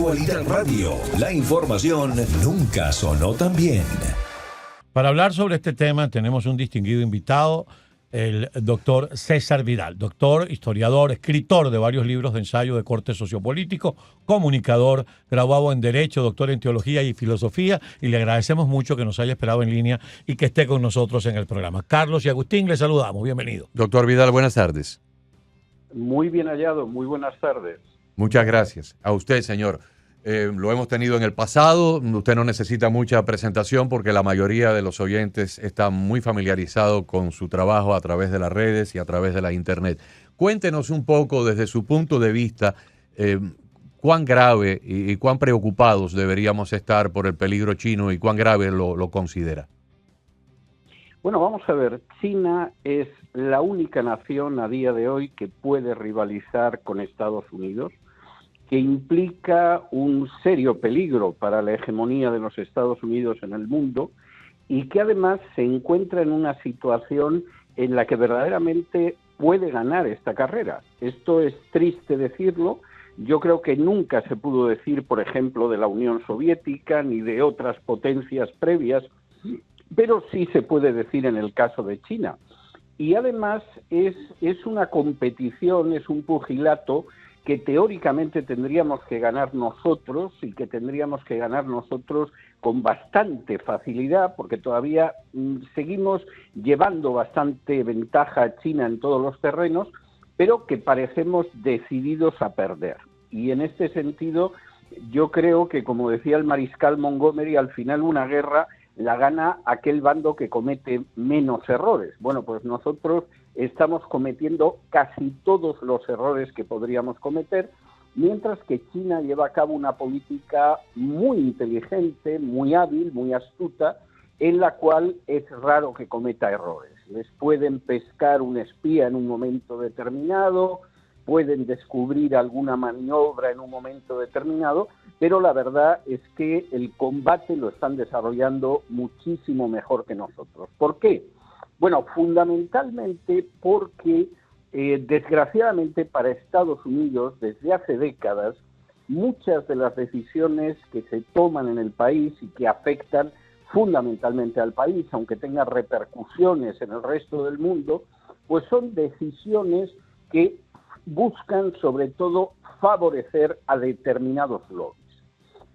Actualidad Radio. La información nunca sonó tan bien. Para hablar sobre este tema tenemos un distinguido invitado, el doctor César Vidal, doctor, historiador, escritor de varios libros de ensayo de corte sociopolítico, comunicador, graduado en Derecho, doctor en Teología y Filosofía, y le agradecemos mucho que nos haya esperado en línea y que esté con nosotros en el programa. Carlos y Agustín, les saludamos, bienvenido. Doctor Vidal, buenas tardes. Muy bien hallado, muy buenas tardes. Muchas gracias. A usted, señor. Lo hemos tenido en el pasado, usted no necesita mucha presentación porque la mayoría de los oyentes están muy familiarizados con su trabajo a través de las redes y a través de la internet. Cuéntenos un poco desde su punto de vista cuán grave y cuán preocupados deberíamos estar por el peligro chino y cuán grave lo considera. Bueno, vamos a ver, China es la única nación a día de hoy que puede rivalizar con Estados Unidos, que implica un serio peligro para la hegemonía de los Estados Unidos en el mundo y que además se encuentra en una situación en la que verdaderamente puede ganar esta carrera. Esto es triste decirlo. Yo creo que nunca se pudo decir, por ejemplo, de la Unión Soviética ni de otras potencias previas, pero sí se puede decir en el caso de China. Y además es una competición, es un pugilato que teóricamente tendríamos que ganar nosotros y que tendríamos que ganar nosotros con bastante facilidad, porque todavía seguimos llevando bastante ventaja a China en todos los terrenos, pero que parecemos decididos a perder. Y en este sentido, yo creo que, como decía el mariscal Montgomery, al final una guerra la gana aquel bando que comete menos errores. Bueno, pues nosotros estamos cometiendo casi todos los errores que podríamos cometer, mientras que China lleva a cabo una política muy inteligente, muy hábil, muy astuta, en la cual es raro que cometa errores. Les pueden pescar un espía en un momento determinado, pueden descubrir alguna maniobra en un momento determinado, pero la verdad es que el combate lo están desarrollando muchísimo mejor que nosotros. ¿Por qué? Bueno, fundamentalmente porque, desgraciadamente para Estados Unidos, desde hace décadas, muchas de las decisiones que se toman en el país y que afectan fundamentalmente al país, aunque tengan repercusiones en el resto del mundo, pues son decisiones que buscan sobre todo favorecer a determinados lobbies.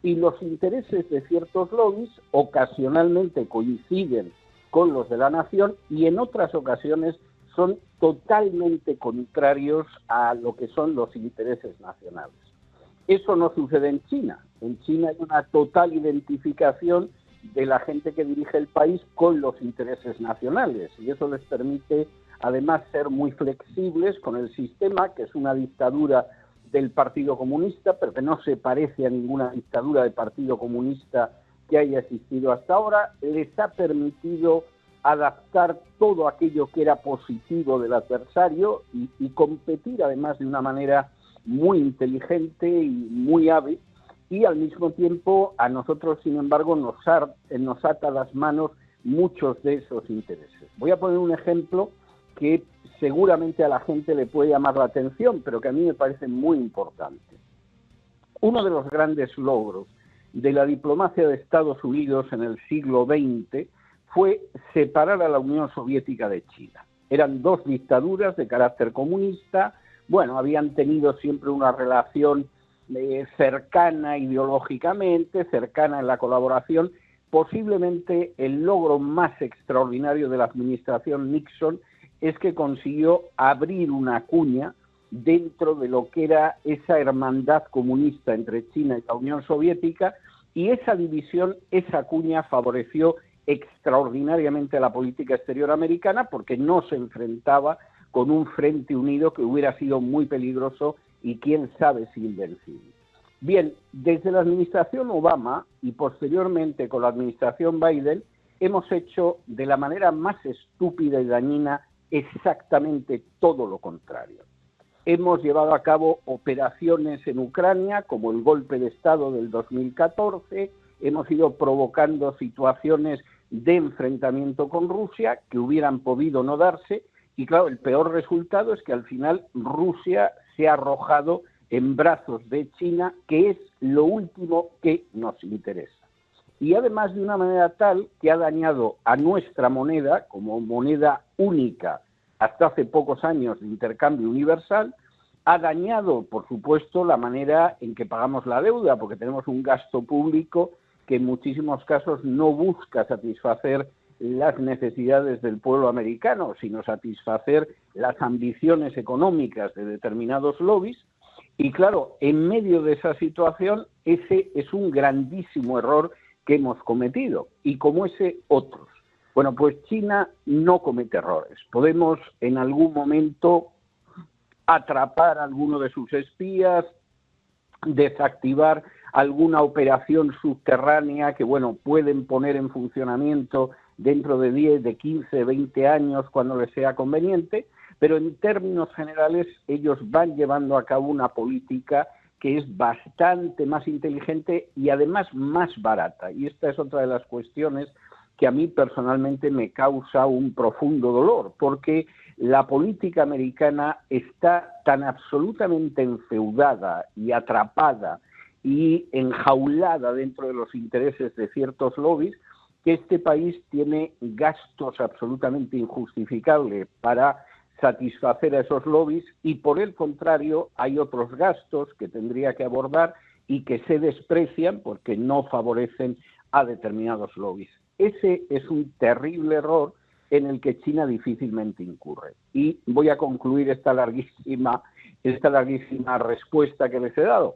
Y los intereses de ciertos lobbies ocasionalmente coinciden con los de la nación y en otras ocasiones son totalmente contrarios a lo que son los intereses nacionales. Eso no sucede en China. En China hay una total identificación de la gente que dirige el país con los intereses nacionales y eso les permite además ser muy flexibles con el sistema, que es una dictadura del Partido Comunista, pero que no se parece a ninguna dictadura del Partido Comunista que haya existido hasta ahora. Les ha permitido adaptar todo aquello que era positivo del adversario y competir además de una manera muy inteligente y muy hábil, y al mismo tiempo a nosotros, sin embargo, nos ata las manos muchos de esos intereses. Voy a poner un ejemplo que seguramente a la gente le puede llamar la atención, pero que a mí me parece muy importante. Uno de los grandes logros de la diplomacia de Estados Unidos en el siglo XX fue separar a la Unión Soviética de China. Eran dos dictaduras de carácter comunista, bueno, habían tenido siempre una relación cercana ideológicamente, cercana en la colaboración. Posiblemente el logro más extraordinario de la administración Nixon es que consiguió abrir una cuña dentro de lo que era esa hermandad comunista entre China y la Unión Soviética, y esa división, esa cuña favoreció extraordinariamente a la política exterior americana porque no se enfrentaba con un frente unido que hubiera sido muy peligroso y quién sabe si invencible. Bien, desde la administración Obama y posteriormente con la administración Biden hemos hecho de la manera más estúpida y dañina exactamente todo lo contrario. Hemos llevado a cabo operaciones en Ucrania, como el golpe de Estado del 2014, hemos ido provocando situaciones de enfrentamiento con Rusia que hubieran podido no darse, y claro, el peor resultado es que al final Rusia se ha arrojado en brazos de China, que es lo último que nos interesa. Y además de una manera tal que ha dañado a nuestra moneda como moneda única hasta hace pocos años de intercambio universal, ha dañado, por supuesto, la manera en que pagamos la deuda, porque tenemos un gasto público que en muchísimos casos no busca satisfacer las necesidades del pueblo americano, sino satisfacer las ambiciones económicas de determinados lobbies. Y claro, en medio de esa situación, ese es un grandísimo error que hemos cometido, y como ese otros. Bueno, pues China no comete errores. Podemos en algún momento atrapar a alguno de sus espías, desactivar alguna operación subterránea que, bueno, pueden poner en funcionamiento dentro de 10, de 15, 20 años cuando les sea conveniente, pero en términos generales ellos van llevando a cabo una política que es bastante más inteligente y además más barata. Y esta es otra de las cuestiones que a mí personalmente me causa un profundo dolor, porque la política americana está tan absolutamente enfeudada y atrapada y enjaulada dentro de los intereses de ciertos lobbies, que este país tiene gastos absolutamente injustificables para satisfacer a esos lobbies, y por el contrario hay otros gastos que tendría que abordar y que se desprecian porque no favorecen a determinados lobbies. Ese es un terrible error en el que China difícilmente incurre. Y voy a concluir esta larguísima respuesta que les he dado.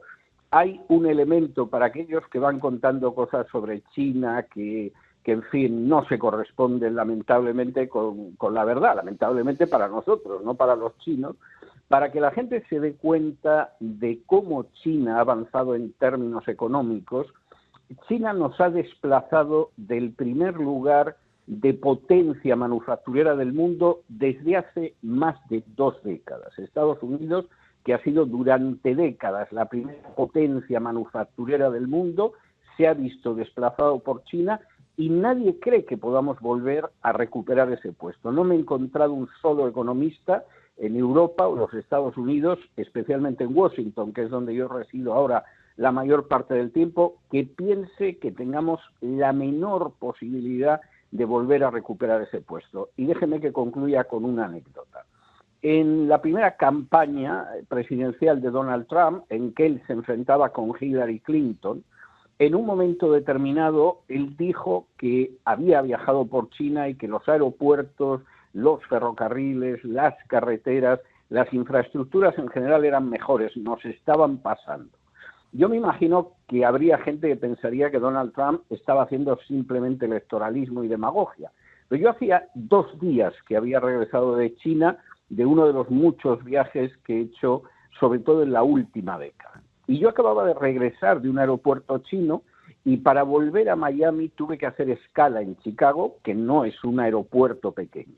Hay un elemento para aquellos que van contando cosas sobre China que en fin, no se corresponden lamentablemente con la verdad, lamentablemente para nosotros, no para los chinos, para que la gente se dé cuenta de cómo China ha avanzado en términos económicos. China nos ha desplazado del primer lugar de potencia manufacturera del mundo desde hace más de 2 décadas. Estados Unidos, que ha sido durante décadas la primera potencia manufacturera del mundo, se ha visto desplazado por China, y nadie cree que podamos volver a recuperar ese puesto. No me he encontrado un solo economista en Europa o los Estados Unidos, especialmente en Washington, que es donde yo resido ahora la mayor parte del tiempo, que piense que tengamos la menor posibilidad de volver a recuperar ese puesto. Y déjeme que concluya con una anécdota. En la primera campaña presidencial de Donald Trump, en que él se enfrentaba con Hillary Clinton, en un momento determinado, él dijo que había viajado por China y que los aeropuertos, los ferrocarriles, las carreteras, las infraestructuras en general eran mejores, nos estaban pasando. Yo me imagino que habría gente que pensaría que Donald Trump estaba haciendo simplemente electoralismo y demagogia. Pero yo hacía 2 días que había regresado de China, de uno de los muchos viajes que he hecho, sobre todo en la última década. Y yo acababa de regresar de un aeropuerto chino y para volver a Miami tuve que hacer escala en Chicago, que no es un aeropuerto pequeño.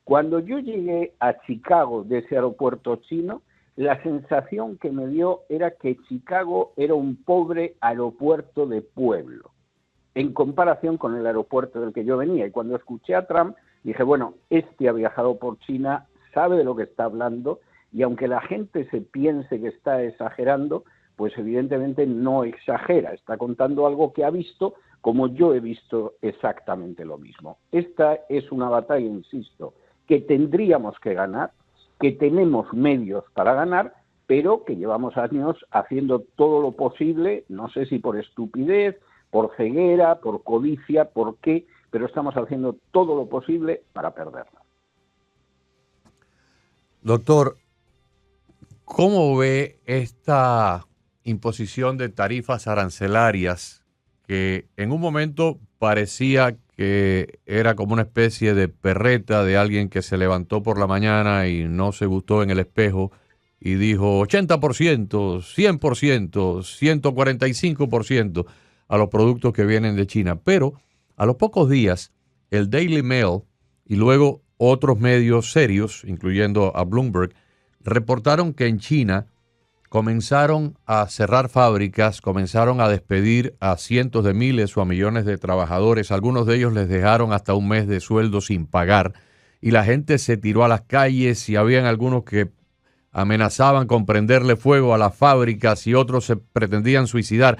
Cuando yo llegué a Chicago de ese aeropuerto chino, la sensación que me dio era que Chicago era un pobre aeropuerto de pueblo, en comparación con el aeropuerto del que yo venía. Y cuando escuché a Trump, dije, bueno, este ha viajado por China, sabe de lo que está hablando, y aunque la gente se piense que está exagerando, pues evidentemente no exagera, está contando algo que ha visto, como yo he visto exactamente lo mismo. Esta es una batalla, insisto, que tendríamos que ganar, que tenemos medios para ganar, pero que llevamos años haciendo todo lo posible, no sé si por estupidez, por ceguera, por codicia, por qué, pero estamos haciendo todo lo posible para perderla. Doctor, ¿cómo ve esta imposición de tarifas arancelarias que en un momento parecía que era como una especie de perreta de alguien que se levantó por la mañana y no se gustó en el espejo y dijo 80%, 100%, 145% a los productos que vienen de China? Pero a los pocos días, el Daily Mail y luego otros medios serios, incluyendo a Bloomberg, reportaron que en China comenzaron a cerrar fábricas, comenzaron a despedir a cientos de miles o a millones de trabajadores. Algunos de ellos les dejaron hasta un mes de sueldo sin pagar y la gente se tiró a las calles y habían algunos que amenazaban con prenderle fuego a las fábricas y otros se pretendían suicidar,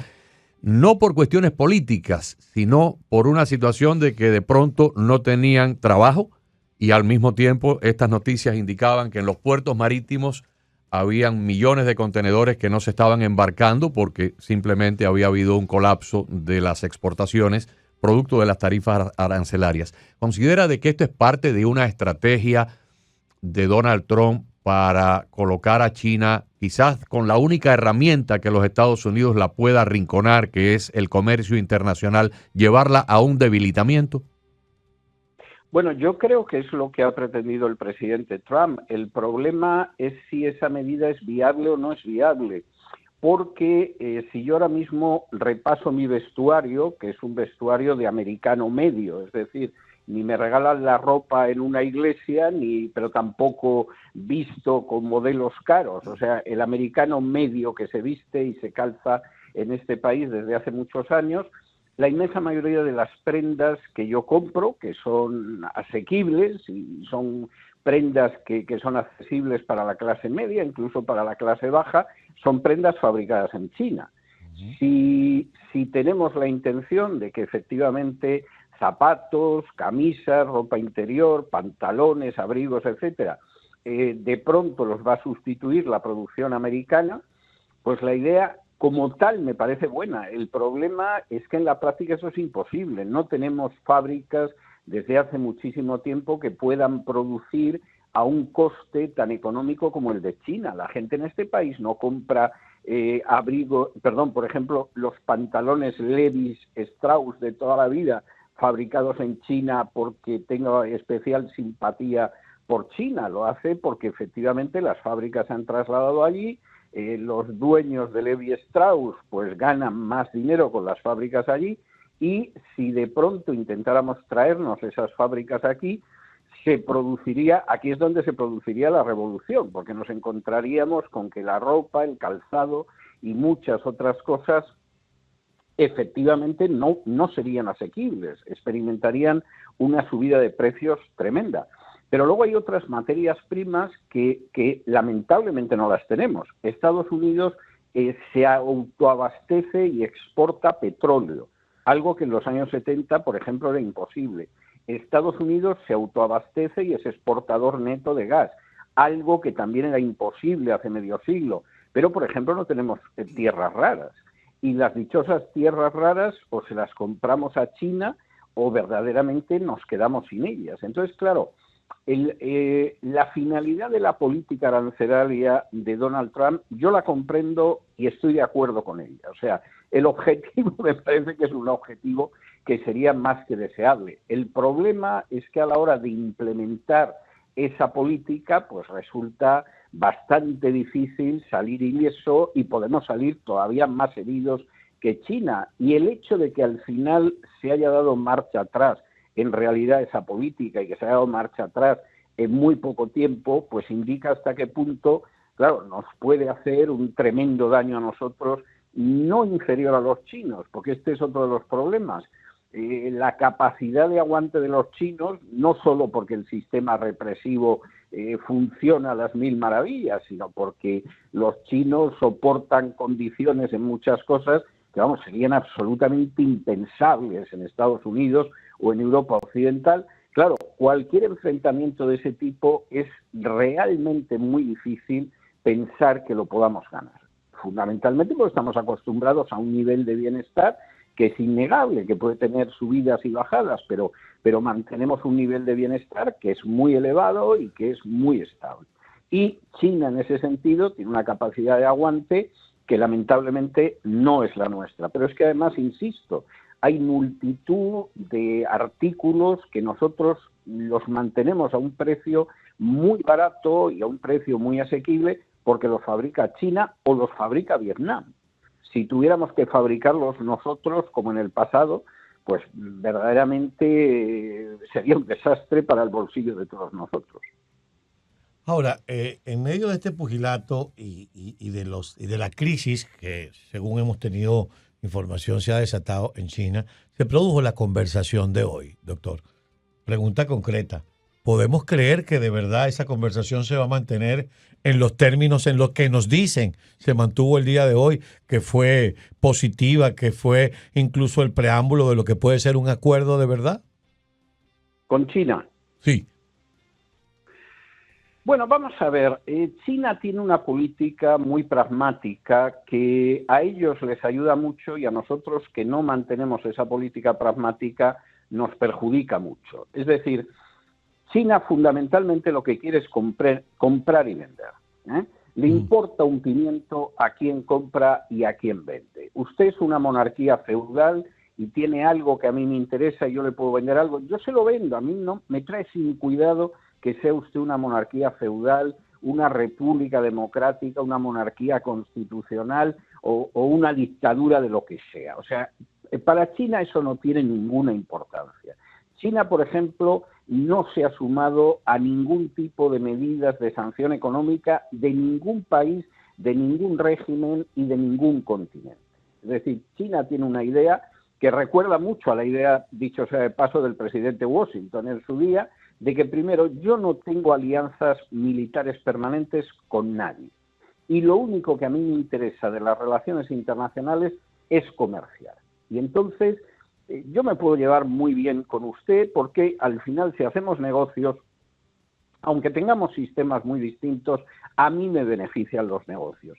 no por cuestiones políticas, sino por una situación de que de pronto no tenían trabajo y al mismo tiempo estas noticias indicaban que en los puertos marítimos habían millones de contenedores que no se estaban embarcando porque simplemente había habido un colapso de las exportaciones producto de las tarifas arancelarias. ¿Considera de que esto es parte de una estrategia de Donald Trump para colocar a China quizás con la única herramienta que los Estados Unidos la pueda arrinconar, que es el comercio internacional, llevarla a un debilitamiento? Bueno, yo creo que es lo que ha pretendido el presidente Trump. El problema es si esa medida es viable o no es viable. Porque si yo ahora mismo repaso mi vestuario, que es un vestuario de americano medio, es decir, ni me regalan la ropa en una iglesia, pero tampoco visto con modelos caros. O sea, el americano medio que se viste y se calza en este país desde hace muchos años, la inmensa mayoría de las prendas que yo compro, que son asequibles y son prendas que son accesibles para la clase media, incluso para la clase baja, son prendas fabricadas en China. Si tenemos la intención de que efectivamente zapatos, camisas, ropa interior, pantalones, abrigos, etcétera, de pronto los va a sustituir la producción americana, pues la idea como tal me parece buena. El problema es que en la práctica eso es imposible. No tenemos fábricas desde hace muchísimo tiempo que puedan producir a un coste tan económico como el de China. La gente en este país no compra por ejemplo, los pantalones Levi's Strauss de toda la vida fabricados en China porque tenga especial simpatía por China. Lo hace porque efectivamente las fábricas se han trasladado allí. Los dueños de Levi Strauss pues ganan más dinero con las fábricas allí, y si de pronto intentáramos traernos esas fábricas aquí, aquí es donde se produciría la revolución, porque nos encontraríamos con que la ropa, el calzado y muchas otras cosas efectivamente no serían asequibles, experimentarían una subida de precios tremenda. Pero luego hay otras materias primas que lamentablemente no las tenemos. Estados Unidos se autoabastece y exporta petróleo, algo que en los años 70, por ejemplo, era imposible. Estados Unidos se autoabastece y es exportador neto de gas, algo que también era imposible hace medio siglo. Pero, por ejemplo, no tenemos tierras raras. Y las dichosas tierras raras o se las compramos a China o verdaderamente nos quedamos sin ellas. Entonces, claro, la finalidad de la política arancelaria de Donald Trump yo la comprendo y estoy de acuerdo con ella. O sea, el objetivo me parece que es un objetivo que sería más que deseable. El problema es que a la hora de implementar esa política pues resulta bastante difícil salir ileso y podemos salir todavía más heridos que China. Y el hecho de que al final se haya dado marcha atrás en realidad esa política y que se haya dado marcha atrás en muy poco tiempo, pues indica hasta qué punto, claro, nos puede hacer un tremendo daño a nosotros, no inferior a los chinos, porque este es otro de los problemas. La capacidad de aguante de los chinos, no solo porque el sistema represivo funciona a las mil maravillas, sino porque los chinos soportan condiciones en muchas cosas que, vamos, serían absolutamente impensables en Estados Unidos o en Europa occidental. Claro, cualquier enfrentamiento de ese tipo es realmente muy difícil pensar que lo podamos ganar. Fundamentalmente porque estamos acostumbrados a un nivel de bienestar que es innegable, que puede tener subidas y bajadas, pero mantenemos un nivel de bienestar que es muy elevado y que es muy estable. Y China, en ese sentido, tiene una capacidad de aguante que lamentablemente no es la nuestra. Pero es que además, insisto, hay multitud de artículos que nosotros los mantenemos a un precio muy barato y a un precio muy asequible porque los fabrica China o los fabrica Vietnam. Si tuviéramos que fabricarlos nosotros, como en el pasado, pues verdaderamente sería un desastre para el bolsillo de todos nosotros. Ahora, en medio de este pugilato y de la crisis que, según hemos tenido información, se ha desatado en China, se produjo la conversación de hoy, doctor. Pregunta concreta. ¿Podemos creer que de verdad esa conversación se va a mantener en los términos en los que nos dicen se mantuvo el día de hoy, que fue positiva, que fue incluso el preámbulo de lo que puede ser un acuerdo de verdad? Con China. Sí. Bueno, vamos a ver. China tiene una política muy pragmática que a ellos les ayuda mucho y a nosotros que no mantenemos esa política pragmática nos perjudica mucho. Es decir, China fundamentalmente lo que quiere es comprar y vender. Le importa un pimiento a quien compra y a quien vende. Usted es una monarquía feudal y tiene algo que a mí me interesa y yo le puedo vender algo, yo se lo vendo. A mí no me trae sin cuidado que sea usted una monarquía feudal, una república democrática, una monarquía constitucional o una dictadura de lo que sea. O sea, para China eso no tiene ninguna importancia. China, por ejemplo, no se ha sumado a ningún tipo de medidas de sanción económica de ningún país, de ningún régimen y de ningún continente. Es decir, China tiene una idea que recuerda mucho a la idea, dicho sea de paso, del presidente Washington en su día, de que primero yo no tengo alianzas militares permanentes con nadie. Y lo único que a mí me interesa de las relaciones internacionales es comerciar. Y entonces yo me puedo llevar muy bien con usted porque al final si hacemos negocios, aunque tengamos sistemas muy distintos, a mí me benefician los negocios.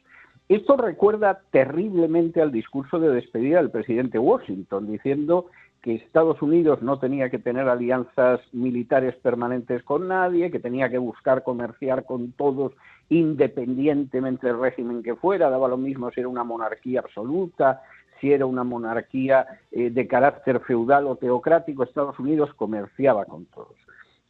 Esto recuerda terriblemente al discurso de despedida del presidente Washington, diciendo que Estados Unidos no tenía que tener alianzas militares permanentes con nadie, que tenía que buscar comerciar con todos independientemente del régimen que fuera, daba lo mismo si era una monarquía absoluta, si era una monarquía de carácter feudal o teocrático, Estados Unidos comerciaba con todos.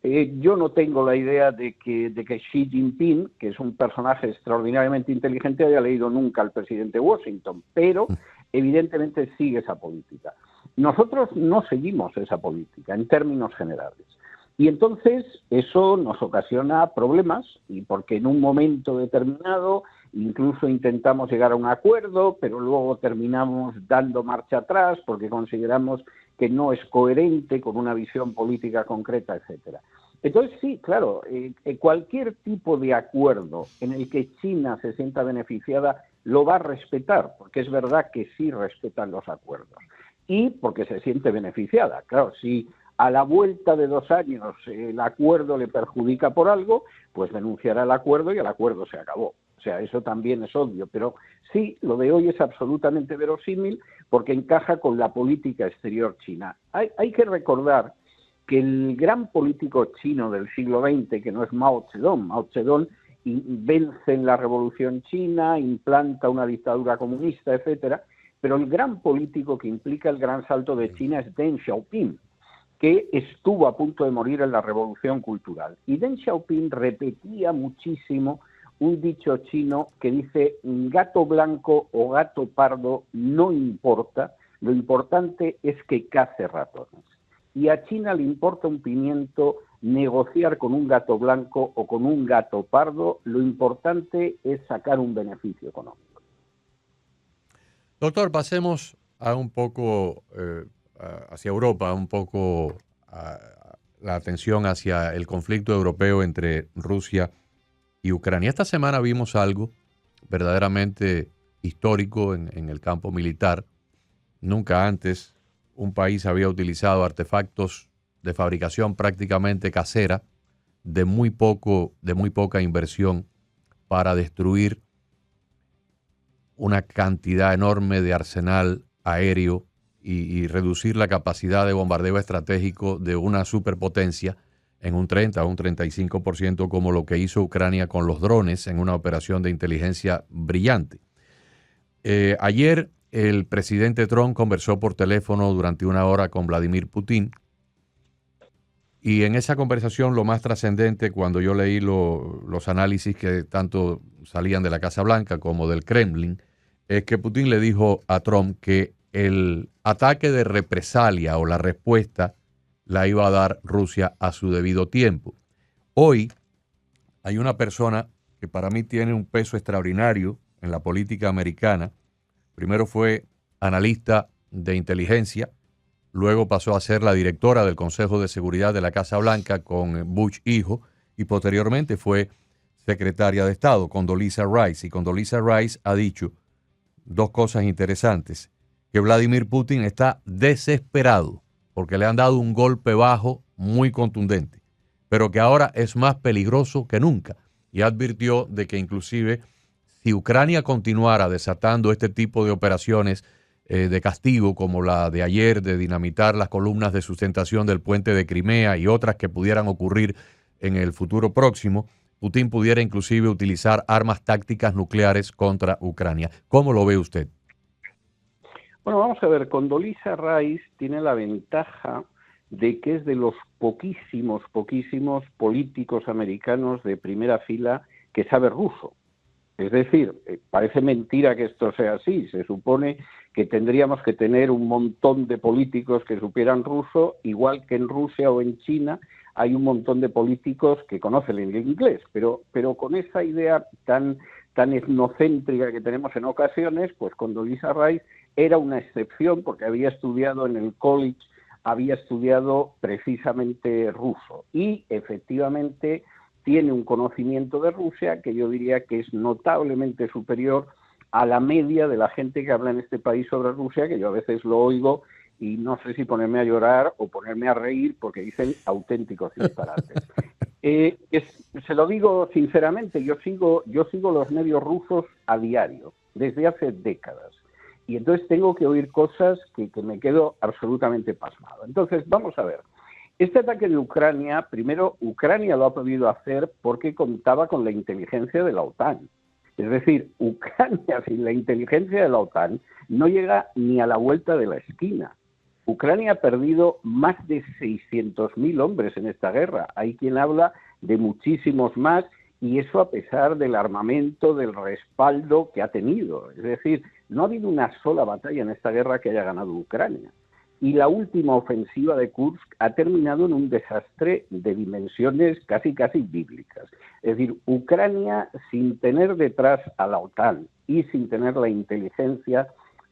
Yo no tengo la idea de que Xi Jinping, que es un personaje extraordinariamente inteligente, haya leído nunca al presidente Washington, pero evidentemente sigue esa política. Nosotros no seguimos esa política en términos generales. Y entonces eso nos ocasiona problemas, y porque en un momento determinado incluso intentamos llegar a un acuerdo, pero luego terminamos dando marcha atrás porque consideramos que no es coherente con una visión política concreta, etcétera. Entonces sí, claro, cualquier tipo de acuerdo en el que China se sienta beneficiada lo va a respetar, porque es verdad que sí respetan los acuerdos. Y porque se siente beneficiada. Claro, si a la vuelta de 2 años el acuerdo le perjudica por algo, pues denunciará el acuerdo y el acuerdo se acabó. O sea, eso también es obvio. Pero sí, lo de hoy es absolutamente verosímil porque encaja con la política exterior china. Hay que recordar que el gran político chino del siglo XX, que no es Mao Zedong vence en la Revolución China, implanta una dictadura comunista, etcétera. Pero el gran político que implica el gran salto de China es Deng Xiaoping, que estuvo a punto de morir en la Revolución Cultural. Y Deng Xiaoping repetía muchísimo un dicho chino que dice: gato blanco o gato pardo no importa, lo importante es que cace ratones. Y a China le importa un pimiento negociar con un gato blanco o con un gato pardo, lo importante es sacar un beneficio económico. Doctor, pasemos a un poco hacia Europa, un poco la atención hacia el conflicto europeo entre Rusia y Ucrania. Esta semana vimos algo verdaderamente histórico en el campo militar. Nunca antes un país había utilizado artefactos de fabricación prácticamente casera, de muy poca inversión, para destruir una cantidad enorme de arsenal aéreo y reducir la capacidad de bombardeo estratégico de una superpotencia en un 30 o un 35%, como lo que hizo Ucrania con los drones en una operación de inteligencia brillante. Ayer el presidente Trump conversó por teléfono durante 1 hora con Vladimir Putin, y en esa conversación lo más trascendente, cuando yo leí los análisis que tanto salían de la Casa Blanca como del Kremlin, es que Putin le dijo a Trump que el ataque de represalia o la respuesta la iba a dar Rusia a su debido tiempo. Hoy hay una persona que para mí tiene un peso extraordinario en la política americana. Primero fue analista de inteligencia, luego pasó a ser la directora del Consejo de Seguridad de la Casa Blanca con Bush hijo, y posteriormente fue secretaria de Estado, Condoleezza Rice. Y Condoleezza Rice ha dicho dos cosas interesantes, que Vladimir Putin está desesperado porque le han dado un golpe bajo muy contundente, pero que ahora es más peligroso que nunca. Y advirtió de que inclusive si Ucrania continuara desatando este tipo de operaciones de castigo como la de ayer de dinamitar las columnas de sustentación del puente de Crimea y otras que pudieran ocurrir en el futuro próximo, Putin pudiera inclusive utilizar armas tácticas nucleares contra Ucrania. ¿Cómo lo ve usted? Bueno, vamos a ver, Condoleezza Rice tiene la ventaja de que es de los poquísimos políticos americanos de primera fila que sabe ruso. Es decir, parece mentira que esto sea así. Se supone que tendríamos que tener un montón de políticos que supieran ruso, igual que en Rusia o en China hay un montón de políticos que conocen el inglés, pero con esa idea tan etnocéntrica que tenemos en ocasiones, pues Condoleezza Rice era una excepción porque había estudiado en el college, había estudiado precisamente ruso y efectivamente tiene un conocimiento de Rusia que yo diría que es notablemente superior a la media de la gente que habla en este país sobre Rusia, que yo a veces lo oigo y no sé si ponerme a llorar o ponerme a reír porque dicen auténticos disparates. Se lo digo sinceramente, yo sigo los medios rusos a diario, desde hace décadas, y entonces tengo que oír cosas que me quedo absolutamente pasmado. Entonces, vamos a ver. Este ataque de Ucrania, primero, Ucrania lo ha podido hacer porque contaba con la inteligencia de la OTAN. Es decir, Ucrania sin la inteligencia de la OTAN no llega ni a la vuelta de la esquina. Ucrania ha perdido más de 600.000 hombres en esta guerra. Hay quien habla de muchísimos más, y eso a pesar del armamento, del respaldo que ha tenido. Es decir, no ha habido una sola batalla en esta guerra que haya ganado Ucrania. Y la última ofensiva de Kursk ha terminado en un desastre de dimensiones casi bíblicas. Es decir, Ucrania, sin tener detrás a la OTAN y sin tener la inteligencia,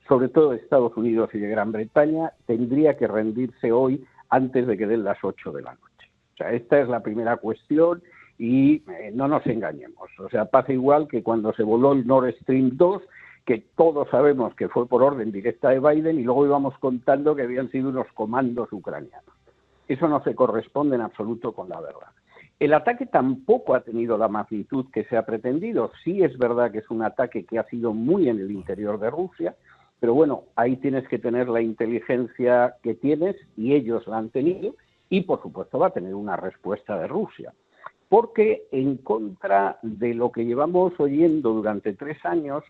sobre todo de Estados Unidos y de Gran Bretaña, tendría que rendirse hoy antes de que den las 8 de la noche. O sea, esta es la primera cuestión y no nos engañemos. O sea, pasa igual que cuando se voló el Nord Stream 2, que todos sabemos que fue por orden directa de Biden y luego íbamos contando que habían sido unos comandos ucranianos. Eso no se corresponde en absoluto con la verdad. El ataque tampoco ha tenido la magnitud que se ha pretendido. Sí es verdad que es un ataque que ha sido muy en el interior de Rusia, pero bueno, ahí tienes que tener la inteligencia que tienes y ellos la han tenido y por supuesto va a tener una respuesta de Rusia. Porque en contra de lo que llevamos oyendo durante 3 años,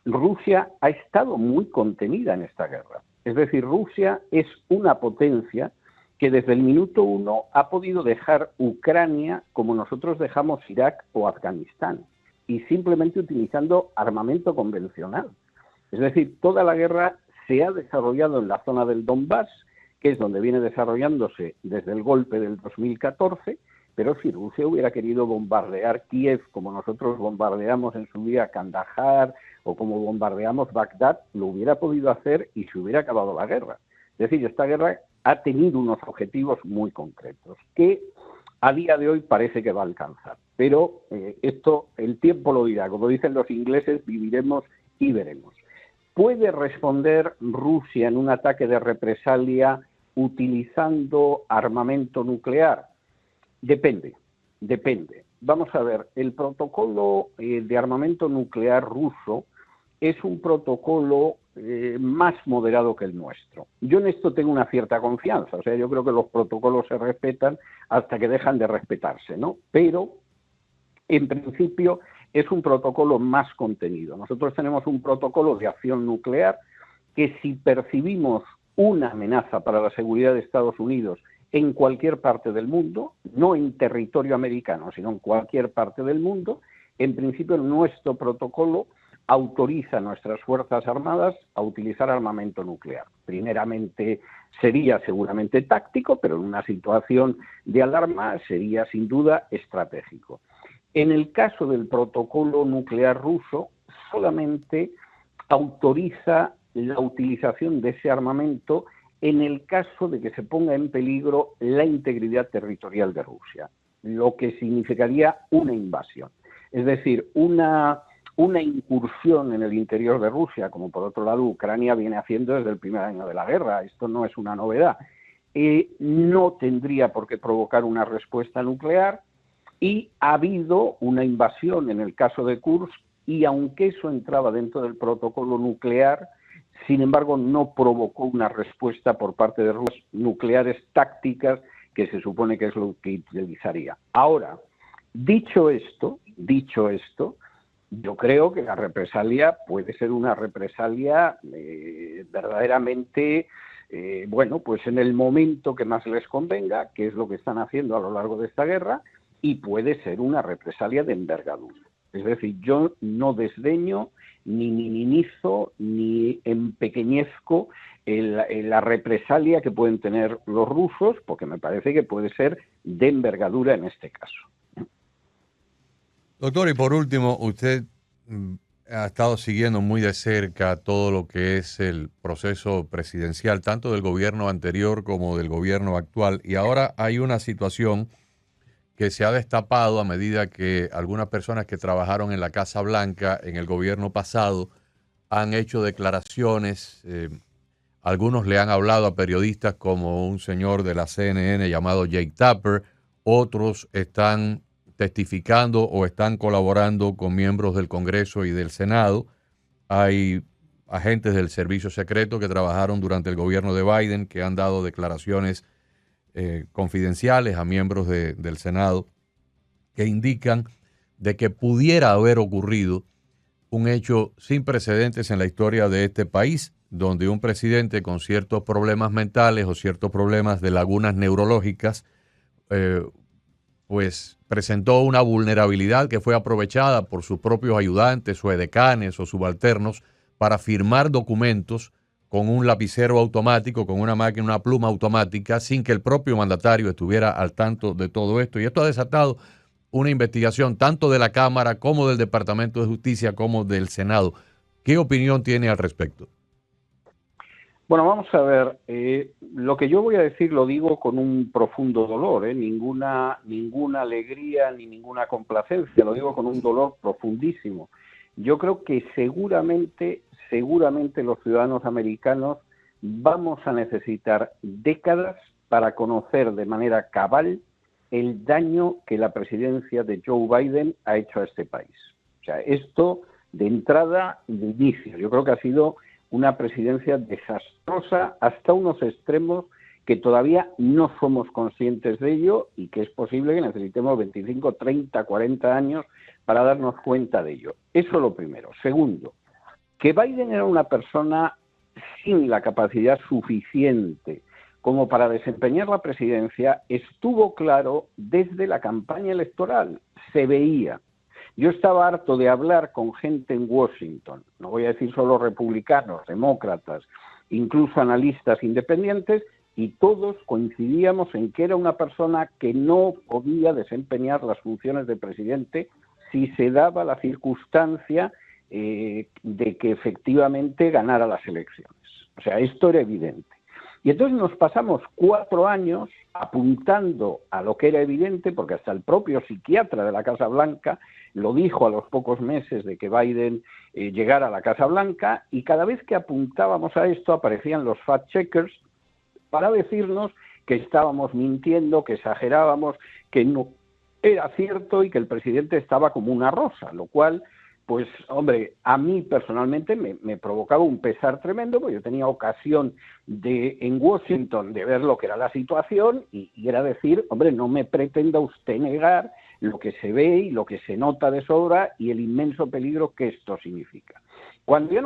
Rusia ha estado muy contenida en esta guerra. Es decir, Rusia es una potencia que desde el minuto 1 ha podido dejar Ucrania como nosotros dejamos Irak o Afganistán, y simplemente utilizando armamento convencional. Es decir, toda la guerra se ha desarrollado en la zona del Donbass, que es donde viene desarrollándose desde el golpe del 2014, pero si Rusia hubiera querido bombardear Kiev como nosotros bombardeamos en su día Kandahar o como bombardeamos Bagdad, lo hubiera podido hacer y se hubiera acabado la guerra. Es decir, esta guerra ha tenido unos objetivos muy concretos que a día de hoy parece que va a alcanzar. Pero esto el tiempo lo dirá. Como dicen los ingleses, viviremos y veremos. ¿Puede responder Rusia en un ataque de represalia utilizando armamento nuclear? Depende. Vamos a ver, el protocolo de armamento nuclear ruso es un protocolo más moderado que el nuestro. Yo en esto tengo una cierta confianza, o sea, yo creo que los protocolos se respetan hasta que dejan de respetarse, ¿no? Pero, en principio, es un protocolo más contenido. Nosotros tenemos un protocolo de acción nuclear que si percibimos una amenaza para la seguridad de Estados Unidos en cualquier parte del mundo, no en territorio americano, sino en cualquier parte del mundo, en principio nuestro protocolo autoriza a nuestras Fuerzas Armadas a utilizar armamento nuclear. Primeramente sería seguramente táctico, pero en una situación de alarma sería sin duda estratégico. En el caso del protocolo nuclear ruso, solamente autoriza la utilización de ese armamento en el caso de que se ponga en peligro la integridad territorial de Rusia, lo que significaría una invasión. Es decir, una incursión en el interior de Rusia, como por otro lado Ucrania viene haciendo desde el primer año de la guerra. Esto no es una novedad. No tendría por qué provocar una respuesta nuclear, y ha habido una invasión en el caso de Kursk, y aunque eso entraba dentro del protocolo nuclear, sin embargo no provocó una respuesta por parte de Rusia nucleares tácticas, que se supone que es lo que utilizaría. Ahora, dicho esto, yo creo que la represalia puede ser una represalia verdaderamente, bueno, pues en el momento que más les convenga, que es lo que están haciendo a lo largo de esta guerra, y puede ser una represalia de envergadura. Es decir, yo no desdeño, ni minimizo, ni empequeñezco la represalia que pueden tener los rusos, porque me parece que puede ser de envergadura en este caso. Doctor, y por último, usted ha estado siguiendo muy de cerca todo lo que es el proceso presidencial, tanto del gobierno anterior como del gobierno actual, y ahora hay una situación que se ha destapado a medida que algunas personas que trabajaron en la Casa Blanca en el gobierno pasado han hecho declaraciones. Algunos le han hablado a periodistas como un señor de la CNN llamado Jake Tapper, otros están testificando o están colaborando con miembros del Congreso y del Senado. Hay agentes del servicio secreto que trabajaron durante el gobierno de Biden que han dado declaraciones confidenciales a miembros del Senado que indican de que pudiera haber ocurrido un hecho sin precedentes en la historia de este país, donde un presidente con ciertos problemas mentales o ciertos problemas de lagunas neurológicas, pues presentó una vulnerabilidad que fue aprovechada por sus propios ayudantes o edecanes o subalternos para firmar documentos con un lapicero automático, con una máquina, una pluma automática, sin que el propio mandatario estuviera al tanto de todo esto. Y esto ha desatado una investigación tanto de la Cámara como del Departamento de Justicia como del Senado. ¿Qué opinión tiene al respecto? Bueno, vamos a ver, lo que yo voy a decir lo digo con un profundo dolor, ninguna alegría ni ninguna complacencia, lo digo con un dolor profundísimo. Yo creo que seguramente los ciudadanos americanos vamos a necesitar décadas para conocer de manera cabal el daño que la presidencia de Joe Biden ha hecho a este país. O sea, esto de entrada y de inicio, yo creo que ha sido una presidencia desastrosa hasta unos extremos que todavía no somos conscientes de ello, y que es posible que necesitemos 25, 30, 40 años para darnos cuenta de ello. Eso es lo primero. Segundo, que Biden era una persona sin la capacidad suficiente como para desempeñar la presidencia estuvo claro desde la campaña electoral, se veía. Yo estaba harto de hablar con gente en Washington, no voy a decir solo republicanos, demócratas, incluso analistas independientes, y todos coincidíamos en que era una persona que no podía desempeñar las funciones de presidente si se daba la circunstancia de que efectivamente ganara las elecciones. O sea, esto era evidente. Y entonces nos pasamos 4 años apuntando a lo que era evidente, porque hasta el propio psiquiatra de la Casa Blanca lo dijo a los pocos meses de que Biden llegara a la Casa Blanca, y cada vez que apuntábamos a esto aparecían los fact-checkers para decirnos que estábamos mintiendo, que exagerábamos, que no era cierto y que el presidente estaba como una rosa, lo cual, pues, hombre, a mí personalmente me provocaba un pesar tremendo, porque yo tenía ocasión en Washington de ver lo que era la situación y era decir, hombre, no me pretenda usted negar lo que se ve y lo que se nota de sobra y el inmenso peligro que esto significa. Cuando ya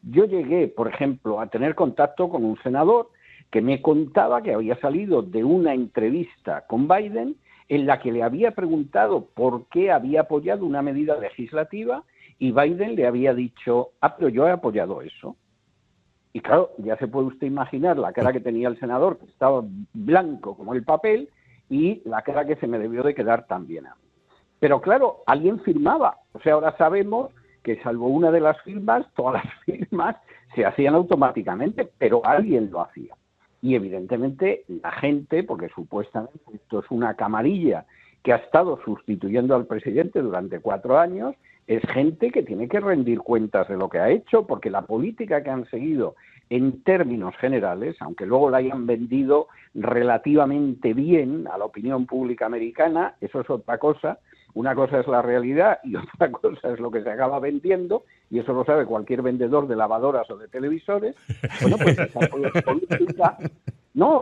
yo llegué, por ejemplo, a tener contacto con un senador que me contaba que había salido de una entrevista con Biden en la que le había preguntado por qué había apoyado una medida legislativa, y Biden le había dicho, pero yo he apoyado eso. Y claro, ya se puede usted imaginar la cara que tenía el senador, que estaba blanco como el papel, y la cara que se me debió de quedar también a mí. Pero claro, alguien firmaba. O sea, ahora sabemos que salvo una de las firmas, todas las firmas se hacían automáticamente, pero alguien lo hacía. Y evidentemente la gente, porque supuestamente esto es una camarilla que ha estado sustituyendo al presidente durante 4 años, es gente que tiene que rendir cuentas de lo que ha hecho, porque la política que han seguido en términos generales, aunque luego la hayan vendido relativamente bien a la opinión pública americana, eso es otra cosa. Una cosa es la realidad y otra cosa es lo que se acaba vendiendo, y eso lo sabe cualquier vendedor de lavadoras o de televisores. Bueno, pues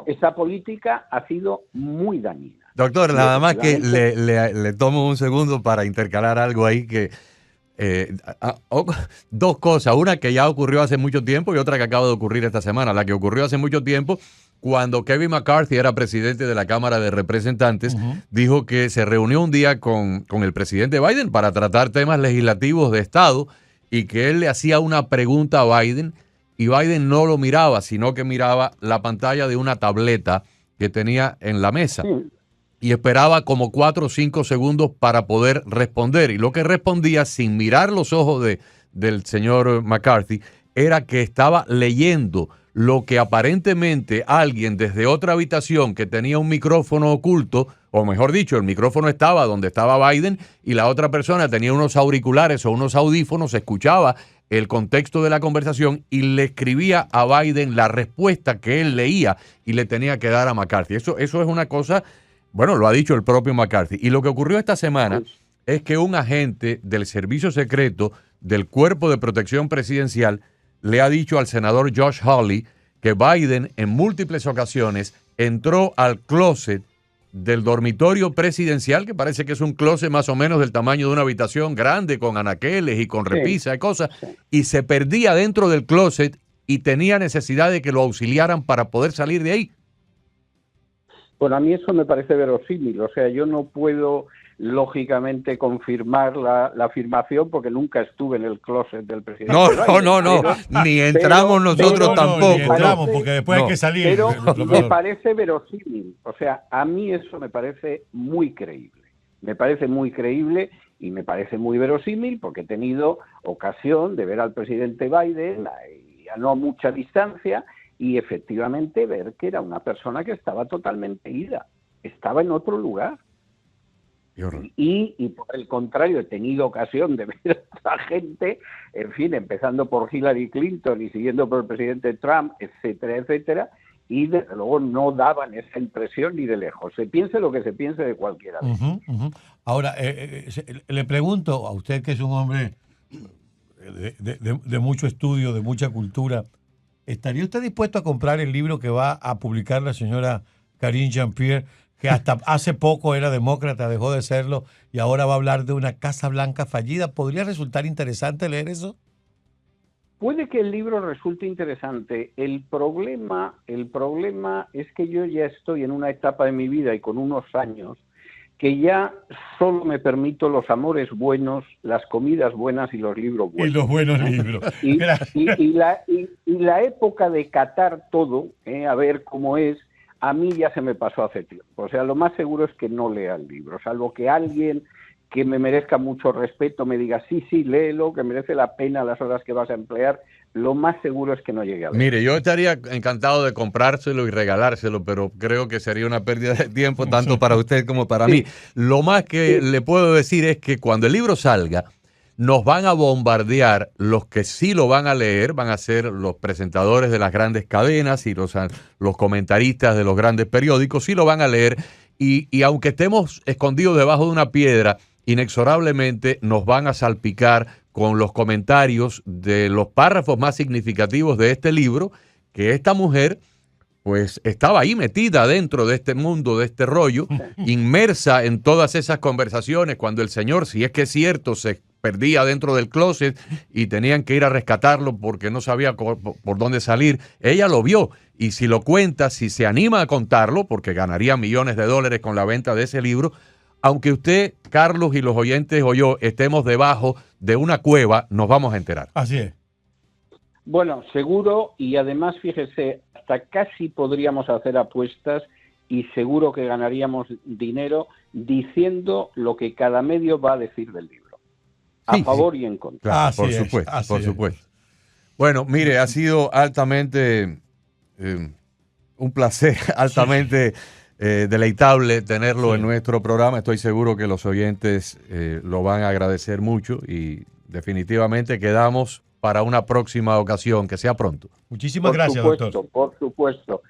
esa política ha sido muy dañina. Doctor, nada más que le tomo un segundo para intercalar algo ahí que... dos cosas, una que ya ocurrió hace mucho tiempo y otra que acaba de ocurrir esta semana. La que ocurrió hace mucho tiempo, cuando Kevin McCarthy era presidente de la Cámara de Representantes, dijo que se reunió un día con el presidente Biden para tratar temas legislativos de Estado y que él le hacía una pregunta a Biden y Biden no lo miraba, sino que miraba la pantalla de una tableta que tenía en la mesa. Sí. Y esperaba como 4 o 5 segundos para poder responder. Y lo que respondía, sin mirar los ojos del señor McCarthy, era que estaba leyendo lo que aparentemente alguien desde otra habitación que tenía un micrófono oculto, o mejor dicho, el micrófono estaba donde estaba Biden y la otra persona tenía unos auriculares o unos audífonos, escuchaba el contexto de la conversación y le escribía a Biden la respuesta que él leía y le tenía que dar a McCarthy. Eso es una cosa... Bueno, lo ha dicho el propio McCarthy. Y lo que ocurrió esta semana es que un agente del Servicio Secreto del Cuerpo de Protección Presidencial le ha dicho al senador Josh Hawley que Biden en múltiples ocasiones entró al closet del dormitorio presidencial, que parece que es un closet más o menos del tamaño de una habitación grande, con anaqueles y con repisa y cosas, y se perdía dentro del closet y tenía necesidad de que lo auxiliaran para poder salir de ahí. Bueno, a mí eso me parece verosímil, o sea, yo no puedo lógicamente confirmar la afirmación porque nunca estuve en el closet del presidente. No, ni entramos nosotros tampoco. Ni entramos porque después hay que salir. Pero me parece verosímil, o sea, a mí eso me parece muy creíble. Me parece muy creíble y me parece muy verosímil porque he tenido ocasión de ver al presidente Biden a no mucha distancia y efectivamente ver que era una persona que estaba totalmente ida, estaba en otro lugar. Y por el contrario, he tenido ocasión de ver a esta gente, en fin, empezando por Hillary Clinton y siguiendo por el presidente Trump, etcétera, etcétera, y desde luego no daban esa impresión ni de lejos. Se piense lo que se piense de cualquiera de ellos. Ahora, le pregunto a usted, que es un hombre de mucho estudio, de mucha cultura, ¿estaría usted dispuesto a comprar el libro que va a publicar la señora Karine Jean-Pierre, que hasta hace poco era demócrata, dejó de serlo y ahora va a hablar de una Casa Blanca fallida? ¿Podría resultar interesante leer eso? Puede que el libro resulte interesante. El problema es que yo ya estoy en una etapa de mi vida y con unos años que ya solo me permito los amores buenos, las comidas buenas y los libros buenos. Y los buenos libros. Y la época de catar todo, a ver cómo es, a mí ya se me pasó hace tiempo. O sea, lo más seguro es que no lea el libro, salvo que alguien que me merezca mucho respeto me diga, sí, léelo, que merece la pena las horas que vas a emplear. Lo más seguro es que no llegue a leer. Mire, yo estaría encantado de comprárselo y regalárselo, pero creo que sería una pérdida de tiempo tanto para usted como para mí. Lo más que le puedo decir es que cuando el libro salga, nos van a bombardear los que sí lo van a leer, van a ser los presentadores de las grandes cadenas y los comentaristas de los grandes periódicos, sí lo van a leer, y aunque estemos escondidos debajo de una piedra, inexorablemente nos van a salpicar con los comentarios de los párrafos más significativos de este libro, que esta mujer pues estaba ahí metida dentro de este mundo, de este rollo, inmersa en todas esas conversaciones, cuando el señor, si es que es cierto, se perdía dentro del closet y tenían que ir a rescatarlo porque no sabía por dónde salir. Ella lo vio, y si lo cuenta, si se anima a contarlo, porque ganaría millones de dólares con la venta de ese libro, aunque usted, Carlos, y los oyentes o yo estemos debajo de una cueva, nos vamos a enterar. Así es. Bueno, seguro, y además, fíjese, hasta casi podríamos hacer apuestas y seguro que ganaríamos dinero diciendo lo que cada medio va a decir del libro, a favor y en contra. Claro, por supuesto. Bueno, mire, ha sido altamente un placer, altamente deleitable tenerlo Sí. en nuestro programa. Estoy seguro que los oyentes lo van a agradecer mucho y definitivamente quedamos para una próxima ocasión, que sea pronto. Muchísimas gracias, doctor. Por supuesto.